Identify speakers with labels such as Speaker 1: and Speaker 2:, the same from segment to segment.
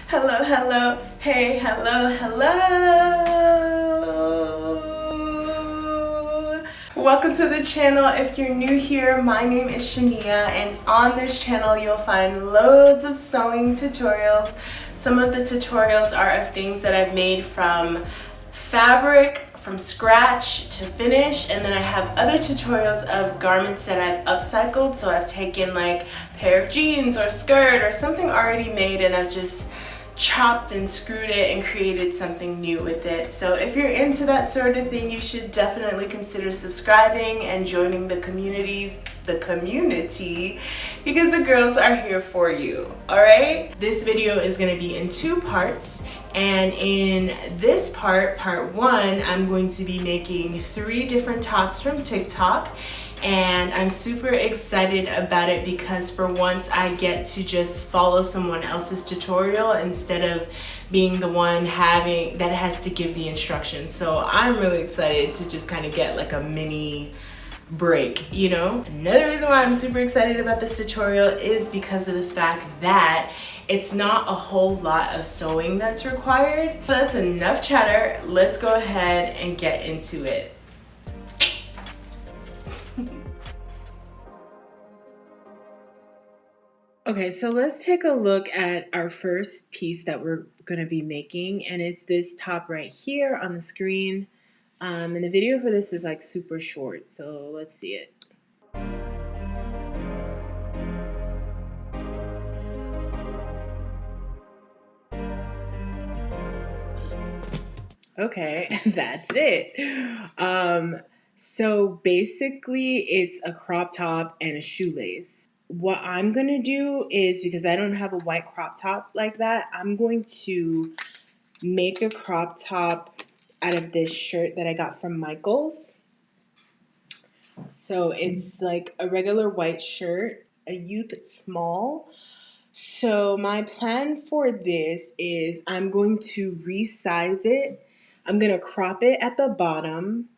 Speaker 1: Hello, hello, hey, hello, hello. Welcome to the channel. If you're new here, my name is Shania, and on this channel you'll find loads of sewing tutorials. Some of the tutorials are of things that I've made from fabric, from scratch to finish, and then I have other tutorials of garments that I've upcycled. So I've taken like a pair of jeans or skirt or something already made, and I've just chopped and screwed it and created something new with it. So if you're into that sort of thing, you should definitely consider subscribing and joining the community, because the girls are here for you. All right, this video is going to be in two parts, and in this part 1, I'm going to be making 3 different tops from TikTok. And I'm super excited about it because for once I get to just follow someone else's tutorial instead of being the one that has to give the instructions. So I'm really excited to just kind of get like a mini break, you know? Another reason why I'm super excited about this tutorial is because of the fact that it's not a whole lot of sewing that's required. But that's enough chatter. Let's go ahead and get into it. Okay, so let's take a look at our first piece that we're going to be making, and it's this top right here on the screen. And the video for this is like super short, so let's see it. Okay, that's it. So basically it's a crop top and a shoelace. What I'm going to do is, because I don't have a white crop top like that, I'm going to make a crop top out of this shirt that I got from Michael's. So it's like a regular white shirt, a youth small. So my plan for this is I'm going to resize it. I'm going to crop it at the bottom,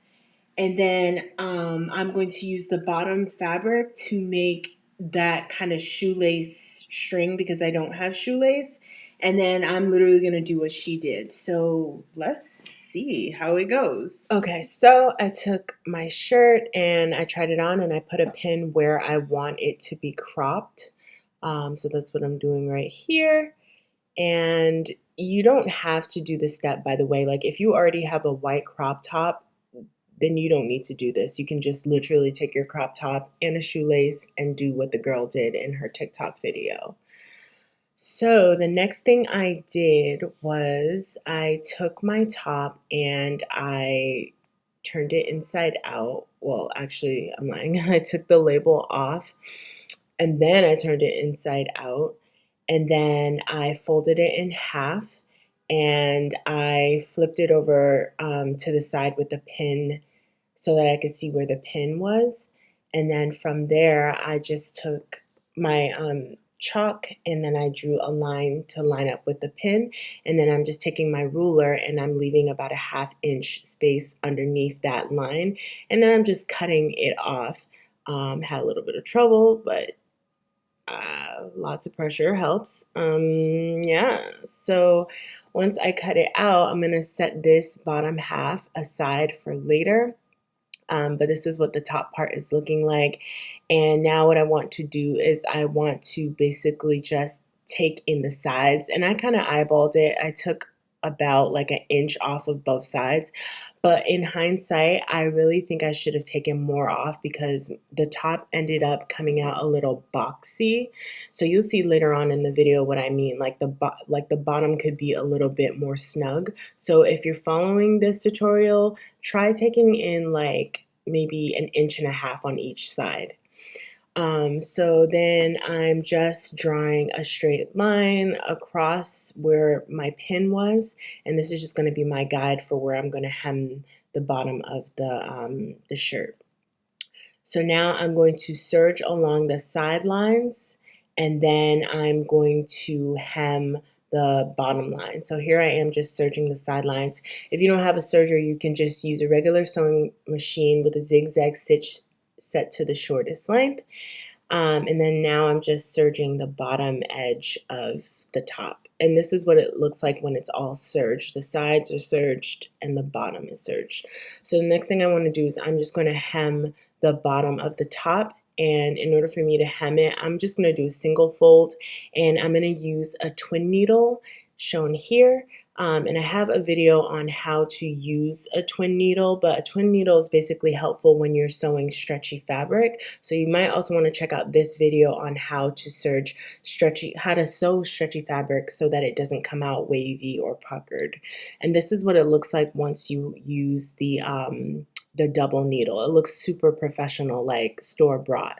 Speaker 1: and then I'm going to use the bottom fabric to make that kind of shoelace string because I don't have shoelace. And then I'm literally going to do what she did. So let's see how it goes. Okay, so I took my shirt and I tried it on and I put a pin where I want it to be cropped. So that's what I'm doing right here. And you don't have to do this step, by the way. Like if you already have a white crop top, then you don't need to do this. You can just literally take your crop top and a shoelace and do what the girl did in her TikTok video. So the next thing I did was I took my top and I turned it inside out. Well, actually, I'm lying. I took the label off and then I turned it inside out, and then I folded it in half and I flipped it over to the side with the pin so that I could see where the pin was. And then from there, I just took my chalk and then I drew a line to line up with the pin. And then I'm just taking my ruler and I'm leaving about a 1/2 inch space underneath that line. And then I'm just cutting it off. Had a little bit of trouble, but lots of pressure helps. Yeah, so once I cut it out, I'm going to set this bottom half aside for later. But this is what the top part is looking like. And now what I want to do is I want to basically just take in the sides. And I kind of eyeballed it. I took about like 1 inch off of both sides. But in hindsight, I really think I should have taken more off because the top ended up coming out a little boxy. So you'll see later on in the video what I mean. Like the bottom could be a little bit more snug. So if you're following this tutorial, try taking in like maybe 1.5 inches on each side. So then I'm just drawing a straight line across where my pin was, and this is just going to be my guide for where I'm going to hem the bottom of the shirt. So now I'm going to serge along the sidelines, and then I'm going to hem the bottom line. So here I am just serging the sidelines. If you don't have a serger, you can just use a regular sewing machine with a zigzag stitch set to the shortest length. And then now I'm just serging the bottom edge of the top. and this is what it looks like when it's all serged. The sides are serged and the bottom is serged. So the next thing I want to do is I'm just going to hem the bottom of the top. And in order for me to hem it, I'm just going to do a single fold, and I'm going to use a twin needle shown here. And I have a video on how to use a twin needle, but a twin needle is basically helpful when you're sewing stretchy fabric. So you might also want to check out this video on how to sew stretchy fabric so that it doesn't come out wavy or puckered. And this is what it looks like once you use the double needle. It looks super professional, like store-bought.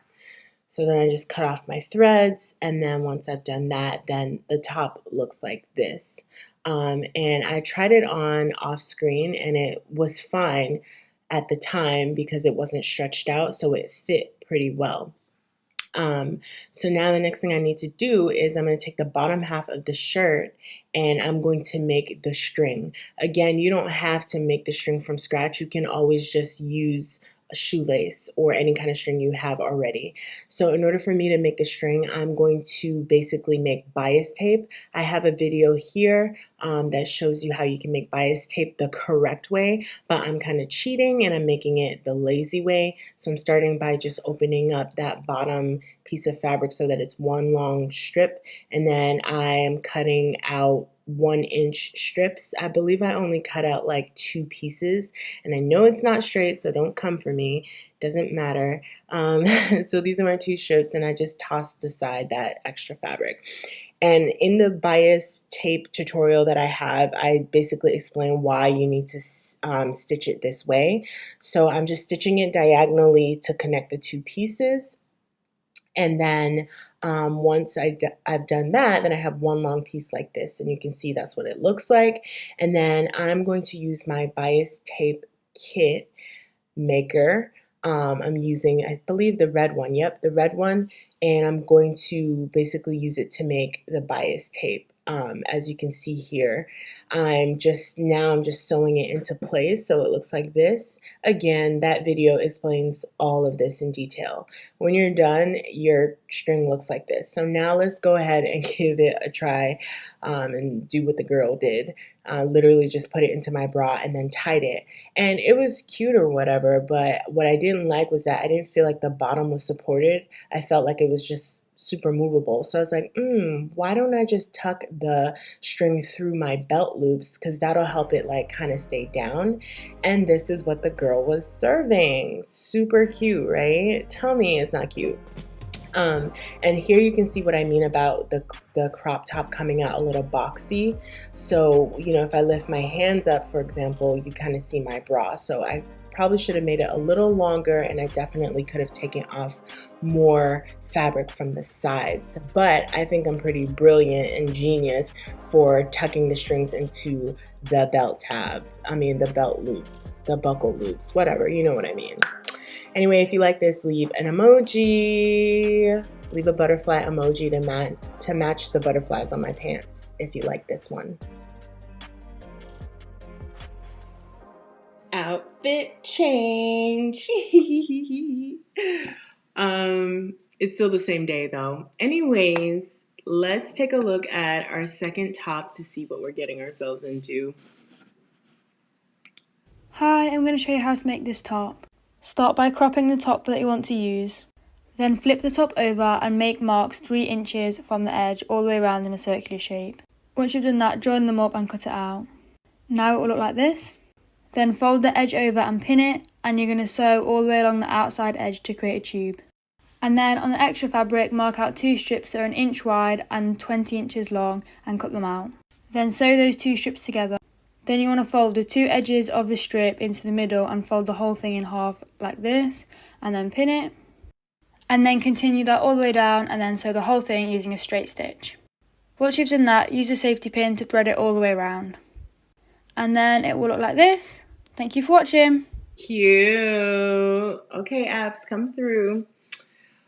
Speaker 1: So then I just cut off my threads, and then once I've done that, then the top looks like this. And I tried it on off screen, and it was fine at the time because it wasn't stretched out, so it fit pretty well. So now the next thing I need to do is I'm going to take the bottom half of the shirt and I'm going to make the string. Again, you don't have to make the string from scratch. You can always just use a shoelace or any kind of string you have already. So in order for me to make the string, I'm going to basically make bias tape. I have a video here that shows you how you can make bias tape the correct way, but I'm kind of cheating and I'm making it the lazy way. So I'm starting by just opening up that bottom piece of fabric so that it's one long strip, and then I am cutting out 1-inch strips. I believe I only cut out like 2 pieces, and I know it's not straight, so don't come for me. Doesn't matter. So these are my 2 strips, and I just tossed aside that extra fabric. And in the bias tape tutorial that I have, I basically explain why you need to stitch it this way. So I'm just stitching it diagonally to connect the 2 pieces. And then once I've done that, then I have one long piece like this, and you can see that's what it looks like. And then I'm going to use my bias tape kit maker. I'm using, I believe, the red one. Yep, the red one. And I'm going to basically use it to make the bias tape. As you can see here, I'm just sewing it into place so it looks like this. Again, that video explains all of this in detail. When you're done, your string looks like this. So now let's go ahead and give it a try and do what the girl did. Literally just put it into my bra and then tied it. And it was cute or whatever, but what I didn't like was that I didn't feel like the bottom was supported. I felt like it was just super movable. So I was like, why don't I just tuck the string through my belt loops, because that'll help it like kind of stay down. And this is what the girl was serving. Super cute, right? Tell me it's not cute. And here you can see what I mean about the crop top coming out a little boxy. So, you know, if I lift my hands up, for example, you kind of see my bra. So I probably should have made it a little longer, and I definitely could have taken off more fabric from the sides. But I think I'm pretty brilliant and genius for tucking the strings into the belt tab. I mean, the belt loops, the buckle loops, whatever, you know what I mean. Anyway, if you like this, leave an emoji. Leave a butterfly emoji to match the butterflies on my pants if you like this one. Outfit change. It's still the same day though. Anyways, let's take a look at our second top to see what we're getting ourselves into.
Speaker 2: Hi, I'm going to show you how to make this top. Start by cropping the top that you want to use. Then flip the top over and make marks 3 inches from the edge all the way around in a circular shape. Once you've done that, join them up and cut it out. Now it will look like this. Then fold the edge over and pin it, and you're going to sew all the way along the outside edge to create a tube. And then on the extra fabric, mark out 2 strips that are 1 inch wide and 20 inches long and cut them out. Then sew those 2 strips together. Then you want to fold the 2 edges of the strip into the middle and fold the whole thing in half like this, and then pin it. And then continue that all the way down and then sew the whole thing using a straight stitch. Once you've done that, use a safety pin to thread it all the way around. And then it will look like this. Thank you for watching.
Speaker 1: Cute. Okay, apps, come through.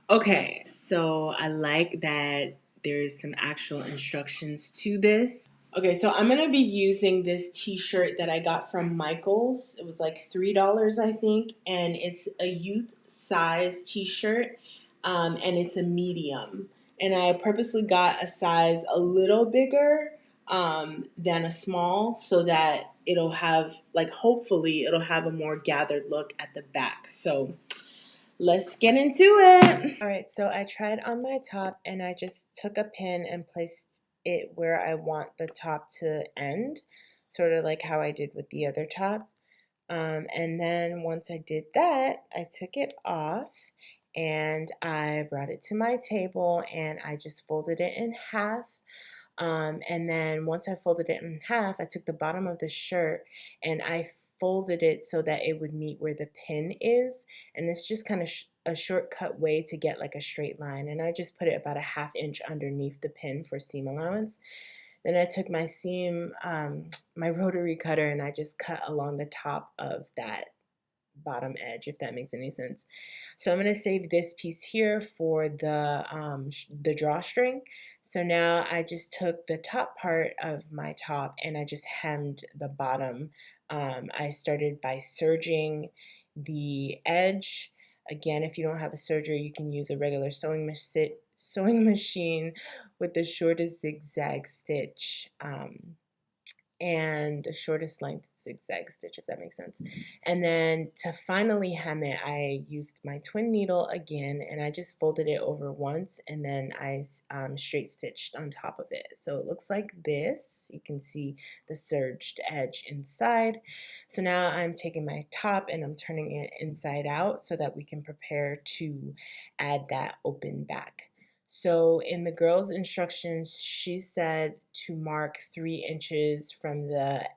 Speaker 1: Okay, so I like that there's some actual instructions to this. Okay, so I'm going to be using this t-shirt that I got from Michael's. It was like $3, I think, and it's a youth size t-shirt, and it's a medium. And I purposely got a size a little bigger than a small, so that it'll have, like, hopefully it'll have a more gathered look at the back. So let's get into it. All right, so I tried on my top and I just took a pin and placed it where I want the top to end, sort of like how I did with the other top. And then once I did that, I took it off and I brought it to my table and I just folded it in half. And then once I folded it in half, I took the bottom of the shirt and I folded it so that it would meet where the pin is. And it's just kind of a shortcut way to get like a straight line. And I just put it about a ½ inch underneath the pin for seam allowance. Then I took my my rotary cutter, and I just cut along the top of that bottom edge, if that makes any sense. So I'm going to save this piece here for the drawstring. So now I just took the top part of my top and I just hemmed the bottom. I started by serging the edge. Again, if you don't have a serger, you can use a regular sewing machine with the shortest zigzag stitch. And the shortest length zigzag stitch, if that makes sense. And then to finally hem it, I used my twin needle again, and I just folded it over once, and then I straight stitched on top of it. So it looks like this. You can see the serged edge inside. So now I'm taking my top and I'm turning it inside out so that we can prepare to add that open back. So in the girl's instructions, she said to mark 3 inches from the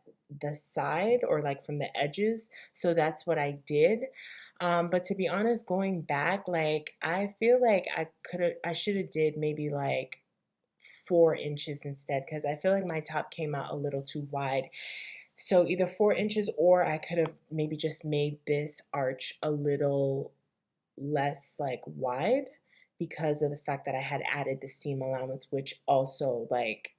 Speaker 1: side, or like from the edges. So that's what I did. But to be honest, going back, like, I feel like I should have did maybe like 4 inches instead, because I feel like my top came out a little too wide. So either 4 inches, or I could have maybe just made this arch a little less like wide, because of the fact that I had added the seam allowance, which also like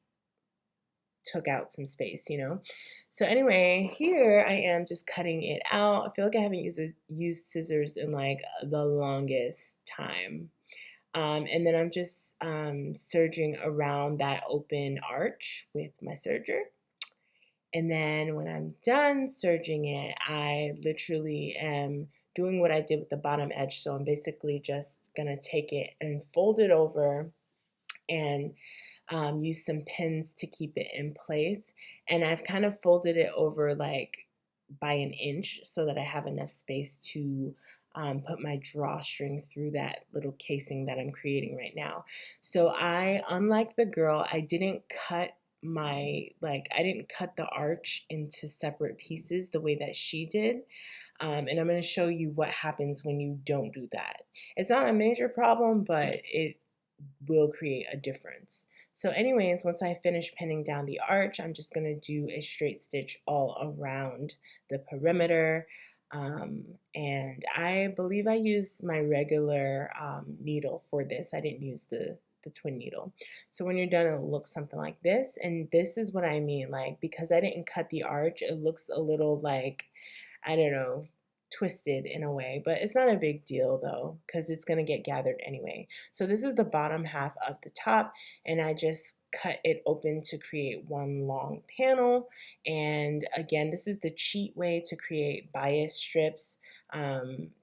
Speaker 1: took out some space, you know? So anyway, here I am just cutting it out. I feel like I haven't used scissors in like the longest time. And then I'm just serging around that open arch with my serger. And then when I'm done serging it, I literally am doing what I did with the bottom edge. So I'm basically just gonna take it and fold it over and use some pins to keep it in place. And I've kind of folded it over like by 1 inch so that I have enough space to put my drawstring through that little casing that I'm creating right now. So unlike the girl, I didn't cut I didn't cut the arch into separate pieces the way that she did. And I'm going to show you what happens when you don't do that. It's not a major problem, but it will create a difference. So anyways, once I finish pinning down the arch, I'm just going to do a straight stitch all around the perimeter. And I believe I used my regular needle for this. I didn't use the twin needle. So when you're done, it'll look something like this. And this is what I mean, like, because I didn't cut the arch, it looks a little like, I don't know, twisted in a way, but it's not a big deal though, because it's going to get gathered anyway. So this is the bottom half of the top, and I just cut it open to create one long panel. And again, this is the cheat way to create bias strips.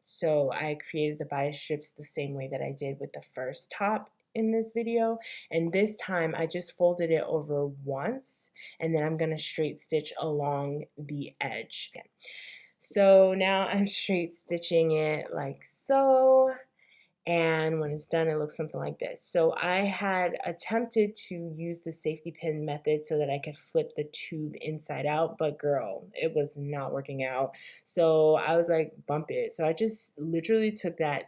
Speaker 1: So I created the bias strips the same way that I did with the first top in this video, and this time I just folded it over once, and then I'm going to straight stitch along the edge. So now I'm straight stitching it like so, and when it's done, it looks something like this. So I had attempted to use the safety pin method so that I could flip the tube inside out, but girl, it was not working out. So I was like, bump it. So I just literally took that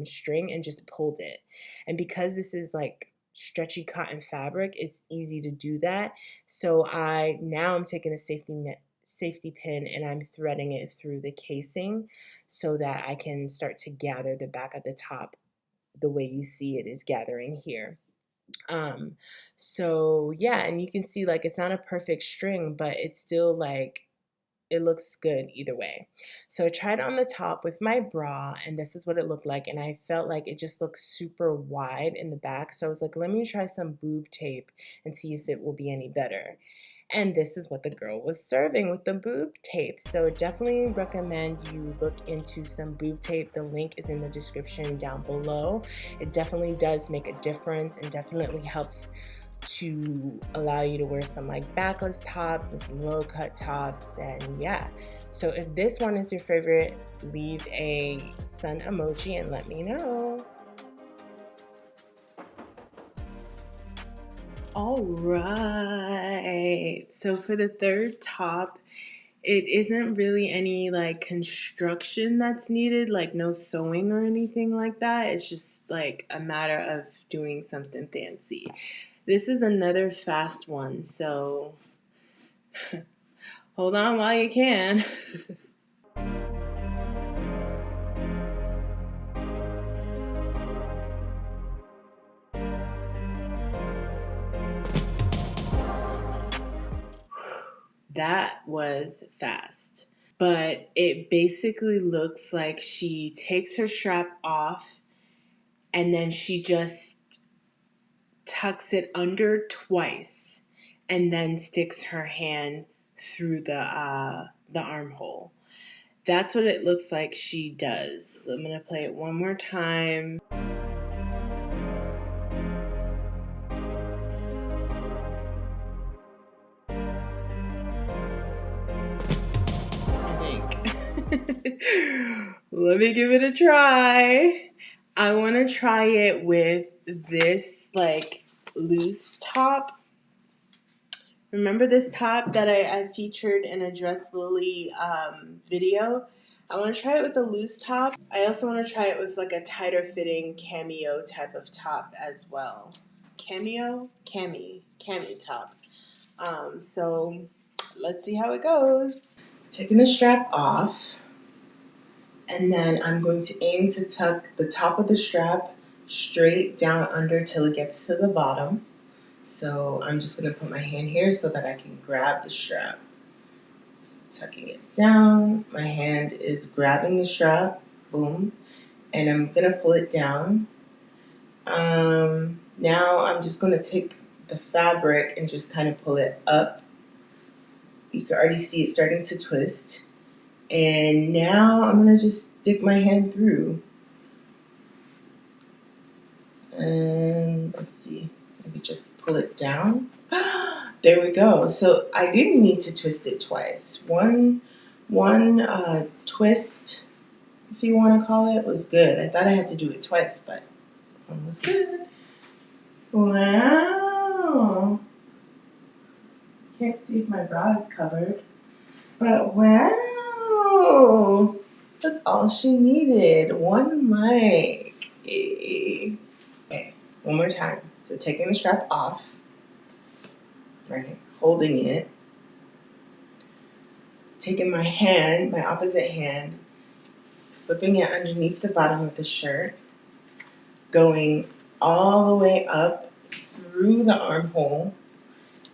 Speaker 1: string and just pulled it. And because this is like stretchy cotton fabric, it's easy to do that. So now I'm taking a safety pin and I'm threading it through the casing so that I can start to gather the back of the top the way you see it is gathering here. So yeah, and you can see like it's not a perfect string, but it's still like it looks good either way. So I tried on the top with my bra, and this is what it looked like, and I felt like it just looked super wide in the back. So I was like, let me try some boob tape and see if it will be any better. And this is what the girl was serving with the boob tape. So definitely recommend you look into some boob tape. The link is in the description down below. It definitely does make a difference and definitely helps to allow you to wear some like backless tops and some low cut tops. And yeah, so if this one is your favorite, leave a sun emoji and let me know. All right, so for the third top, it isn't really any like construction that's needed, like no sewing or anything like that. It's just like a matter of doing something fancy. This is another fast one, so hold on while you can. That was fast. But it basically looks like she takes her strap off and then she just tucks it under twice and then sticks her hand through the armhole. That's what it looks like she does. So I'm gonna play it one more time. Let me give it a try. I want to try it with this like loose top. Remember this top that I featured in a Dress Lily video? I want to try it with a loose top. I also want to try it with like a tighter fitting cameo type of top as well. Cami top. So let's see how it goes. Taking the strap off, and then I'm going to aim to tuck the top of the strap straight down under till it gets to the bottom. So I'm just going to put my hand here so that I can grab the strap. So tucking it down, my hand is grabbing the strap, boom, and I'm going to pull it down. Now I'm just going to take the fabric and just kind of pull it up. You can already see it starting to twist. And now I'm going to just stick my hand through. And let's see, maybe just pull it down. There we go. So I didn't need to twist it twice. One twist, if you want to call it, was good. I thought I had to do it twice, but one was good. Wow. Can't see if my bra is covered, but wow. That's all she needed. One mic. Okay, one more time. So taking the strap off, right, holding it, taking my hand, my opposite hand, slipping it underneath the bottom of the shirt, going all the way up through the armhole,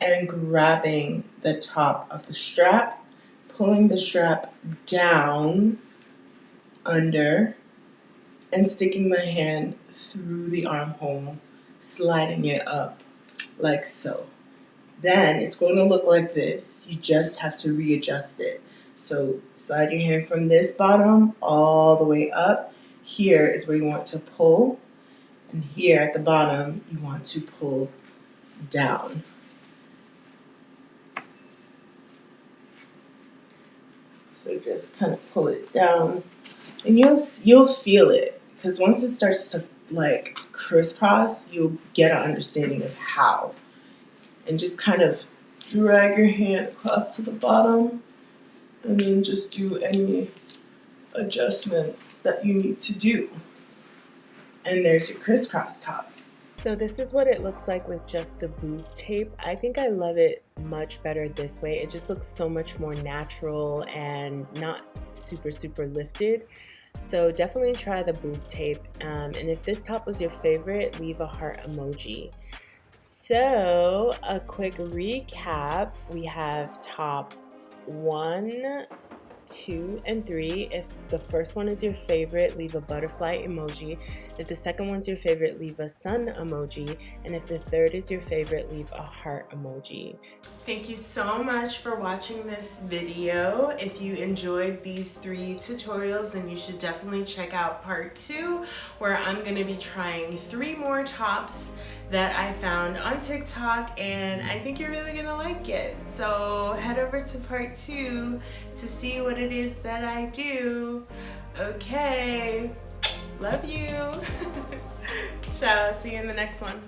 Speaker 1: and grabbing the top of the strap, pulling the strap down under, and sticking my hand through the armhole, sliding it up like so. Then it's going to look like this. You just have to readjust it. So slide your hand from this bottom all the way up. Here is where you want to pull, and here at the bottom you want to pull down. So just kind of pull it down, and you'll feel it, because once it starts to like crisscross, you'll get an understanding of how. And just kind of drag your hand across to the bottom, and then just do any adjustments that you need to do. And there's your crisscross top. So this is what it looks like with just the boob tape. I think I love it much better this way. It just looks so much more natural and not super lifted. So definitely try the boob tape. And if this top was your favorite, leave a heart emoji. So, a quick recap. We have tops 1, 2, and 3. If the first one is your favorite, leave a butterfly emoji. If the second one's your favorite, leave a sun emoji. And if the third is your favorite, leave a heart emoji. Thank you so much for watching this video. If you enjoyed these 3 tutorials, then you should definitely check out part 2, where I'm going to be trying 3 more tops that I found on TikTok, and I think you're really going to like it. So head over to part 2 to see what it is that I do. Okay, love you. Ciao, see you in the next one.